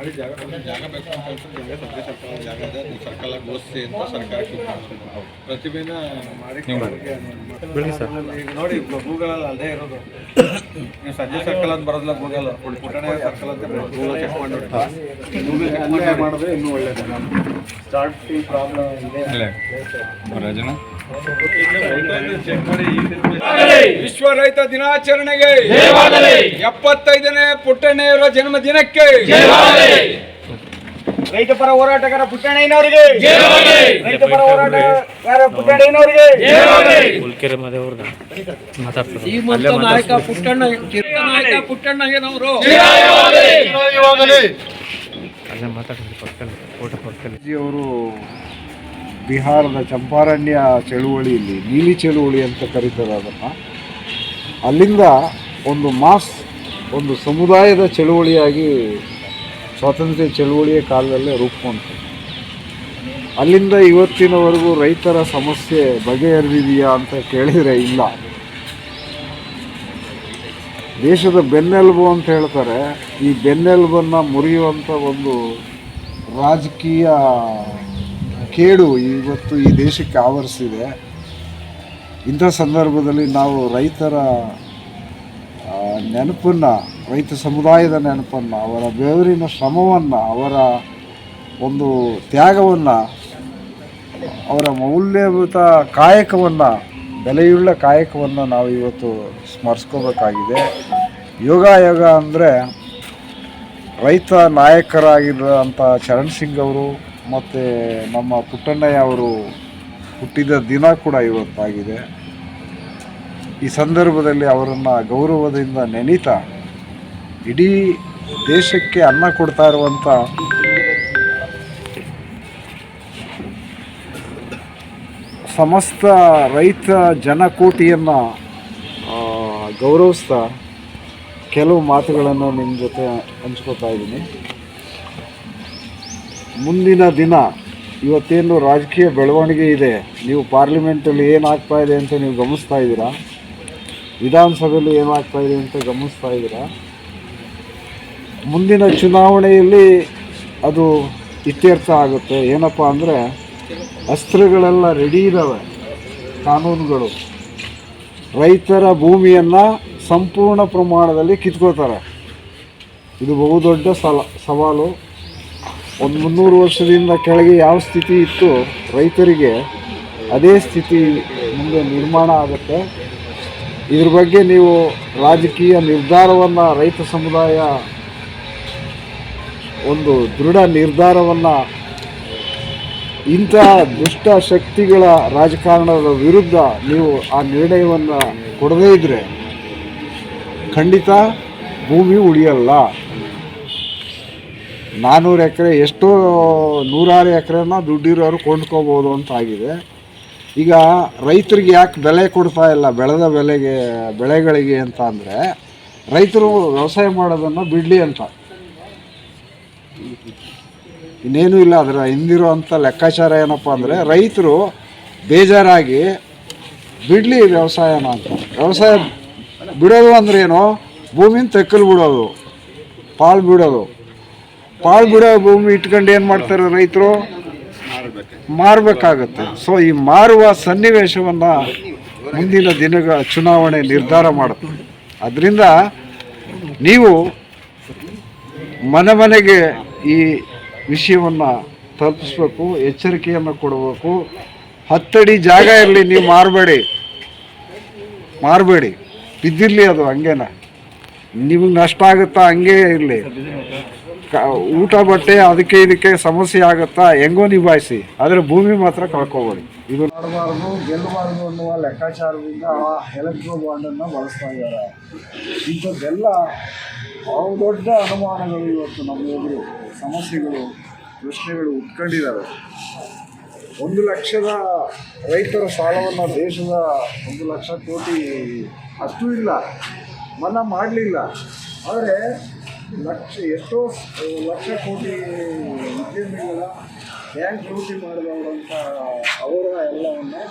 ಮಾಡಿ ಜಾಗ ಬೇಕು ಅಂತ ಹೇಳ್ತಾರೆ. ಜಾಗ ಸಬ್ಜೆಕ್ಟ್ ಸರ್ಕಾರ ಜಾಗ ಇದೆ, ಅದು ಸರ್ಕಲ್ ಗೋಸ್ತಿ ಅಂತ ಸರ್ಕಾರಕ್ಕೆ ಪ್ರತಿಭೆನ ಮಾಡಿ ನೋಡಿ. ಗೂಗಲಲ್ಲಿ ಅಲ್ಲೇ ಇರೋದು, ನೀವು ಸಂಜೆ ಸರ್ಕಲ್ ಅಂತ ಬರೋದಿಲ್ಲ, ಗೂಗಲ್ ಪುಟ್ಟಣೆ ಸರ್ಕಲ್ ಅಂತ ಗೂಗಲ್ ಚೆಕ್ ಮಾಡಿ ನೋಡಿ. ಗೂಗಲ್ ಚೆಕ್ ಮಾಡಿದ್ರೆ ಇನ್ನೂ ಒಳ್ಳೇದು. ಸ್ಟಾರ್ಟಿಂಗ್ ಪ್ರಾಬ್ಲಮ್ ಇದೆ. ವಿಶ್ವ ರೈತ ದಿನಾಚರಣೆಗೆ 75ನೇ ಪುಟ್ಟಣ್ಣಯ್ಯನವರ ಜನ್ಮ ದಿನಕ್ಕೆ ರೈತ ಪರ ಹೋರಾಟಗಾರ ಪುಟ್ಟಣ್ಣಯ್ಯನವರಿಗೆ, ರೈತ ಪರ ಹೋರಾಟಗಾರ ಪುಟ್ಟಣ್ಣಯ್ಯನವರಿಗೆ, ನಾಯಕ ಪುಟ್ಟಣ್ಣಯ್ಯನವರು ಅವರು ಬಿಹಾರದ ಚಂಪಾರಣ್ಯ ಚಳುವಳಿಯಲ್ಲಿ ನೀಲಿ ಚಳುವಳಿ ಅಂತ ಕರೀತಾರೆ ಅದನ್ನು. ಅಲ್ಲಿಂದ ಒಂದು ಸಮುದಾಯದ ಚಳುವಳಿಯಾಗಿ ಸ್ವಾತಂತ್ರ್ಯ ಚಳುವಳಿಯ ಕಾಲದಲ್ಲೇ ರೂಪುಗೊಂಡು ಅಲ್ಲಿಂದ ಇವತ್ತಿನವರೆಗೂ ರೈತರ ಸಮಸ್ಯೆ ಬಗೆಹರಿದಿದೆಯಾ ಅಂತ ಕೇಳಿದರೆ ಇಲ್ಲ. ದೇಶದ ಬೆನ್ನೆಲುಬು ಅಂತ ಹೇಳ್ತಾರೆ. ಈ ಬೆನ್ನೆಲುಬನ್ನು ಮುರಿಯುವಂಥ ಒಂದು ರಾಜಕೀಯ ಕೇಡು ಇವತ್ತು ಈ ದೇಶಕ್ಕೆ ಆವರಿಸಿದೆ. ಇಂಥ ಸಂದರ್ಭದಲ್ಲಿ ನಾವು ರೈತರ ನೆನಪನ್ನು, ರೈತ ಸಮುದಾಯದ ನೆನಪನ್ನು, ಅವರ ಬೆವರಿನ ಶ್ರಮವನ್ನು, ಅವರ ಒಂದು ತ್ಯಾಗವನ್ನು, ಅವರ ಮೌಲ್ಯಯುತ ಕಾಯಕವನ್ನು, ಬೆಲೆಯುಳ್ಳ ಕಾಯಕವನ್ನು ನಾವು ಇವತ್ತು ಸ್ಮರಿಸ್ಕೋಬೇಕಾಗಿದೆ. ಯೋಗ ಅಂದರೆ ರೈತ ನಾಯಕರಾಗಿರೋಂಥ ಚರಣ್ ಸಿಂಗ್ ಅವರು ಮತ್ತು ನಮ್ಮ ಪುಟ್ಟಣ್ಣಯ್ಯ ಅವರು ಹುಟ್ಟಿದ ದಿನ ಕೂಡ ಇವತ್ತಾಗಿದೆ. ಈ ಸಂದರ್ಭದಲ್ಲಿ ಅವರನ್ನು ಗೌರವದಿಂದ ನೆನೀತಾ ಇಡೀ ದೇಶಕ್ಕೆ ಅನ್ನ ಕೊಡ್ತಾ ಇರುವಂಥ ಸಮಸ್ತ ರೈತ ಜನಕೋಟಿಯನ್ನು ಗೌರವಿಸ್ತಾ ಕೆಲವು ಮಾತುಗಳನ್ನು ನಿಮ್ಮ ಜೊತೆ ಹಂಚ್ಕೋತಾ ಇದ್ದೀನಿ. ಮುಂದಿನ ದಿನ ಇವತ್ತೇನು ರಾಜಕೀಯ ಬೆಳವಣಿಗೆ ಇದೆ, ನೀವು ಪಾರ್ಲಿಮೆಂಟಲ್ಲಿ ಏನಾಗ್ತಾ ಇದೆ ಅಂತ ನೀವು ಗಮನಿಸ್ತಾ ಇದ್ದೀರಾ, ವಿಧಾನಸಭೆಯಲ್ಲಿ ಏನಾಗ್ತಾ ಇದೆ ಅಂತ ಗಮನಿಸ್ತಾ ಇದ್ದೀರಾ. ಮುಂದಿನ ಚುನಾವಣೆಯಲ್ಲಿ ಅದು ಇತ್ಯರ್ಥ ಆಗುತ್ತೆ. ಏನಪ್ಪ ಅಂದರೆ ಅಸ್ತ್ರಗಳೆಲ್ಲ ರೆಡಿ ಇದ್ದಾವೆ, ಕಾನೂನುಗಳು. ರೈತರ ಭೂಮಿಯನ್ನು ಸಂಪೂರ್ಣ ಪ್ರಮಾಣದಲ್ಲಿ ಕಿತ್ಕೋತಾರೆ. ಇದು ಬಹುದೊಡ್ಡ ಸವಾಲು. 300 ವರ್ಷದಿಂದ ಕೆಳಗೆ ಯಾವ ಸ್ಥಿತಿ ಇತ್ತು ರೈತರಿಗೆ, ಅದೇ ಸ್ಥಿತಿ ಮುಂದೆ ನಿರ್ಮಾಣ ಆಗುತ್ತೆ. ಇದ್ರ ಬಗ್ಗೆ ನೀವು ರಾಜಕೀಯ ನಿರ್ಧಾರವನ್ನು, ರೈತ ಸಮುದಾಯ ಒಂದು ದೃಢ ನಿರ್ಧಾರವನ್ನು ಇಂಥ ದುಷ್ಟ ಶಕ್ತಿಗಳ ರಾಜಕಾರಣದ ವಿರುದ್ಧ ನೀವು ಆ ನಿರ್ಣಯವನ್ನು ಕೊಡದೇ ಇದ್ದರೆ ಖಂಡಿತ ಭೂಮಿ ಉಳಿಯಲ್ಲ. 400 ಎಕರೆ ಎಷ್ಟೋ 100 ಎಕರೆನ ದುಡ್ಡಿರೋರು ಕೊಂಡ್ಕೋಬೋದು ಅಂತ ಆಗಿದೆ. ಈಗ ರೈತರಿಗೆ ಯಾಕೆ ಬೆಲೆ ಕೊಡ್ತಾ ಇಲ್ಲ, ಬೆಳೆದ ಬೆಳೆಗಳಿಗೆ ಅಂತ ಅಂದರೆ ರೈತರು ವ್ಯವಸಾಯ ಮಾಡೋದನ್ನು ಬಿಡಲಿ ಅಂತ. ಇನ್ನೇನೂ ಇಲ್ಲ. ಅದರ ಹಿಂದಿರೋ ಅಂಥ ಲೆಕ್ಕಾಚಾರ ಏನಪ್ಪ ಅಂದರೆ ರೈತರು ಬೇಜಾರಾಗಿ ಬಿಡಲಿ ವ್ಯವಸಾಯನ ಅಂತ. ವ್ಯವಸಾಯ ಬಿಡೋದು ಅಂದ್ರೇನು, ಭೂಮಿನ ತೆಕ್ಕಲು ಬಿಡೋದು, ಪಾಲು ಬಿಡೋ ಭೂಮಿ ಇಟ್ಕೊಂಡು ಏನು ಮಾಡ್ತಾರೆ ರೈತರು, ಮಾರಬೇಕಾಗತ್ತೆ. ಸೊ ಈ ಮಾರುವ ಸನ್ನಿವೇಶವನ್ನು ಮುಂದಿನ ದಿನಗಳ ಚುನಾವಣೆ ನಿರ್ಧಾರ ಮಾಡುತ್ತೆ. ಅದರಿಂದ ನೀವು ಮನೆಗೆ ಈ ವಿಷಯವನ್ನು ತಲುಪಿಸ್ಬೇಕು, ಎಚ್ಚರಿಕೆಯನ್ನು ಕೊಡಬೇಕು. 10 ಅಡಿ ಜಾಗ ಇರಲಿ, ನೀವು ಮಾರಬೇಡಿ, ಬಿದ್ದಿರಲಿ, ಅದು ಹಂಗೇನ ನಿಮಗೆ ನಷ್ಟ ಆಗುತ್ತಾ, ಹಂಗೇ ಇರಲಿ. ಊಟ ಬಟ್ಟೆ ಅದಕ್ಕೆ ಇದಕ್ಕೆ ಸಮಸ್ಯೆ ಆಗುತ್ತಾ, ಹೆಂಗೋ ನಿಭಾಯಿಸಿ, ಆದರೆ ಭೂಮಿ ಮಾತ್ರ ಕಳ್ಕೊಬೇಡಿ. ಇದು ಗೆಲ್ಲಬಾರ್ದು ಅನ್ನುವ ಲೆಕ್ಕಾಚಾರದಿಂದ ಎಲೆಕ್ಟ್ರೋ ಬಾಂಡನ್ನು ಬಳಸ್ತಾ ಇದ್ದಾರೆ. ಇಂಥದ್ದೆಲ್ಲ ದೊಡ್ಡ ಅನುಮಾನಗಳು ಇವತ್ತು ನಮ್ಮ ಎದುರು ಸಮಸ್ಯೆಗಳು, ಪ್ರಶ್ನೆಗಳು ಉಟ್ಕೊಂಡಿದ್ದಾವೆ. 1 ಲಕ್ಷದ ರೈತರ ಸಾಲವನ್ನು ದೇಶದ 1 ಲಕ್ಷ ಕೋಟಿ ಅಷ್ಟು ಇಲ್ಲ, ಮನ್ನಾ ಮಾಡಲಿಲ್ಲ. ಆದರೆ ಎಷ್ಟೋ ಲಕ್ಷ ಕೋಟಿ ಉದ್ಯಮಿಗಳ ಬ್ಯಾಂಕ್ ಲೂಟಿ ಮಾಡಿದವರಂಥ ಅವರ ಎಲ್ಲವನ್ನು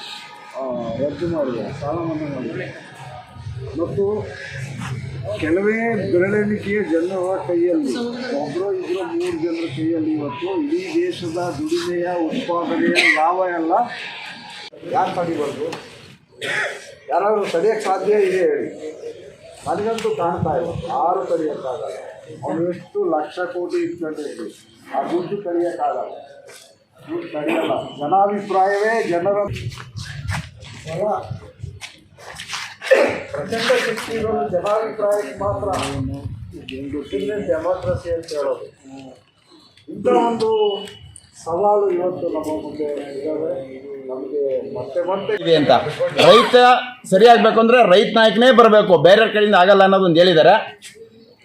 ರದ್ದು ಮಾಡಿದ್ದಾರೆ, ಸಾಲ ಮನ್ನಾ ಮಾಡಿದ್ದಾರೆ. ಮತ್ತು ಕೆಲವೇ ಬೆರಳೆಣಿಕೆಯ ಜನರ ಕೈಯಲ್ಲಿ, ಒಬ್ಬರು ಇಬ್ಬರು 3 ಜನರ ಕೈಯಲ್ಲಿ ಇವತ್ತು ಇಡೀ ದೇಶದ ದುಡಿಮೆಯ ಉತ್ಪಾದನೆಯ ಲಾಭ ಎಲ್ಲ ಯಾರು ತಡಿಬಾರ್ದು? ಯಾರಾದರೂ ತಡೆಯೋಕ್ಕೆ ಸಾಧ್ಯ ಇದೆ ಹೇಳಿ? ನನಗಂತೂ ಕಾಣ್ತಾ ಇಲ್ಲ, ಯಾರು ತಡೆಯೋಕ್ಕಾಗಲ್ಲ. ಅವನು ಎಷ್ಟು ಲಕ್ಷ ಕೋಟಿ ಇಟ್ಕೊಂಡಿರ್ಲಿ, ಆ ದುಡ್ಡು ತಡೆಯೋಕ್ಕಾಗಲ್ಲ, ದುಡ್ಡು ತಡೆಯಲ್ಲ. ಜನಾಭಿಪ್ರಾಯವೇ ಜನರ ಎಲ್ಲ ಪ್ರಚಂಡ ಶಕ್ತಿ ಇರೋದು ಜನಾಭಿಪ್ರಾಯಕ್ಕೆ ಮಾತ್ರ. ಇದನ್ನೇ ಡೆಮಾಕ್ರಸಿ ಅಂತ ಹೇಳೋದು. ಇಂಥ ಒಂದು ಸವಾಲು ಇವತ್ತು ನಮ್ಮ ಮುಂದೆ ಇದ್ದಾವೆ. ನಮಗೆ ಮತ್ತೆ ಇದೆ ಅಂತ ರೈತ ಸರಿಯಾಗಬೇಕು ಅಂದರೆ ರೈತ ನಾಯಕನೇ ಬರಬೇಕು, ಬೇರೆ ಕಡೆಯಿಂದ ಆಗಲ್ಲ ಅನ್ನೋದೊಂದು ಹೇಳಿದ್ದಾರೆ.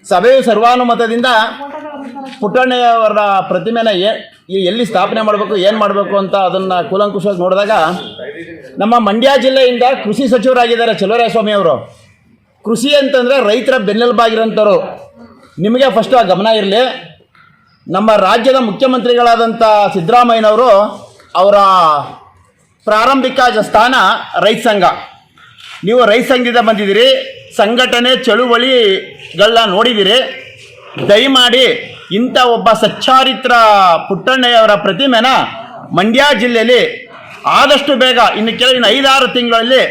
ಸಭೆಯು ಸರ್ವಾನುಮತದಿಂದ ಪುಟ್ಟಣ್ಣಯವರ ಪ್ರತಿಮೆನ ಎಲ್ಲಿ ಸ್ಥಾಪನೆ ಮಾಡಬೇಕು, ಏನು ಮಾಡಬೇಕು ಅಂತ ಅದನ್ನು ಕೂಲಂಕುಷವಾಗಿ ನೋಡಿದಾಗ ನಮ್ಮ ಮಂಡ್ಯ ಜಿಲ್ಲೆಯಿಂದ ಕೃಷಿ ಸಚಿವರಾಗಿದ್ದಾರೆ ಚಲುವರಾಯಸ್ವಾಮಿ ಅವರು. ಕೃಷಿ ಅಂತಂದರೆ ರೈತರ ಬೆನ್ನೆಲುಬಾಗಿರೋಂಥವ್ರು. ನಿಮಗೆ ಫಸ್ಟು ಆ ಗಮನ ಇರಲಿ. ನಮ್ಮ ರಾಜ್ಯದ ಮುಖ್ಯಮಂತ್ರಿಗಳಾದಂಥ ಸಿದ್ದರಾಮಯ್ಯನವರು ಅವರ ಪ್ರಾರಂಭಿಕ ಸ್ಥಾನ ರೈತ ಸಂಘ. ನೀವು ರೈತ ಸಂಘದಿಂದ ಬಂದಿದ್ದೀರಿ, ಸಂಘಟನೆ ಚಳುವಳಿಗಳನ್ನ ನೋಡಿದ್ದೀರಿ. ದಯಮಾಡಿ ಇಂಥ ಒಬ್ಬ ಸಚ್ಚಾರಿತ್ರ ಪುಟ್ಟಣ್ಣಯ್ಯವರ ಪ್ರತಿಮೆನ ಮಂಡ್ಯ ಜಿಲ್ಲೆಯಲ್ಲಿ ಆದಷ್ಟು ಬೇಗ ಇನ್ನು 5-6 ತಿಂಗಳಲ್ಲಿ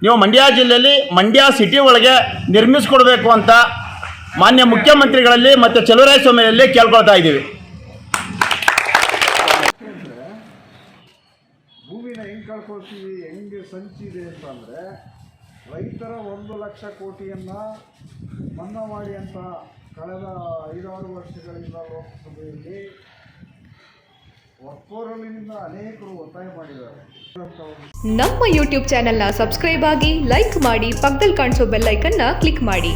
ನೀವು ಮಂಡ್ಯ ಜಿಲ್ಲೆಯಲ್ಲಿ ಮಂಡ್ಯ ಸಿಟಿ ಒಳಗೆ ನಿರ್ಮಿಸ್ಕೊಡ್ಬೇಕು ಅಂತ ಮಾನ್ಯ ಮುಖ್ಯಮಂತ್ರಿಗಳಲ್ಲಿ ಮತ್ತು ಚಲುವರಾಯಸ್ವಾಮಿಯಲ್ಲಿ ಕೇಳ್ಕೊಳ್ತಾ ಇದ್ದೀವಿ. ಭೂಮಿನ ಹೆಂಗೆ ಕಳ್ಕೊಳ್ತೀವಿ, ಹೆಂಗೆ ಸಂಚಿದೆ ಅಂತಂದರೆ, ರೈತರ 1 ಲಕ್ಷ ಕೋಟಿಯನ್ನು ಮನ್ನಾ ಮಾಡಿ ಅಂತ ಕಳೆದ 5-6 ವರ್ಷಗಳಿಂದ ಲೋಕಸಭೆಯಲ್ಲಿ ಒಕ್ಕೊರಲಿನಿಂದ ಅನೇಕರು ಒತ್ತಾಯ ಮಾಡಿದ್ದಾರೆ. ನಮ್ಮ ಯೂಟ್ಯೂಬ್ ಚಾನೆಲ್ನ ಸಬ್ಸ್ಕ್ರೈಬ್ ಆಗಿ, ಲೈಕ್ ಮಾಡಿ, ಪಕ್ಕದಲ್ಲಿ ಕಾಣಿಸೋ ಬೆಲ್ ಐಕನ್ನ ಕ್ಲಿಕ್ ಮಾಡಿ.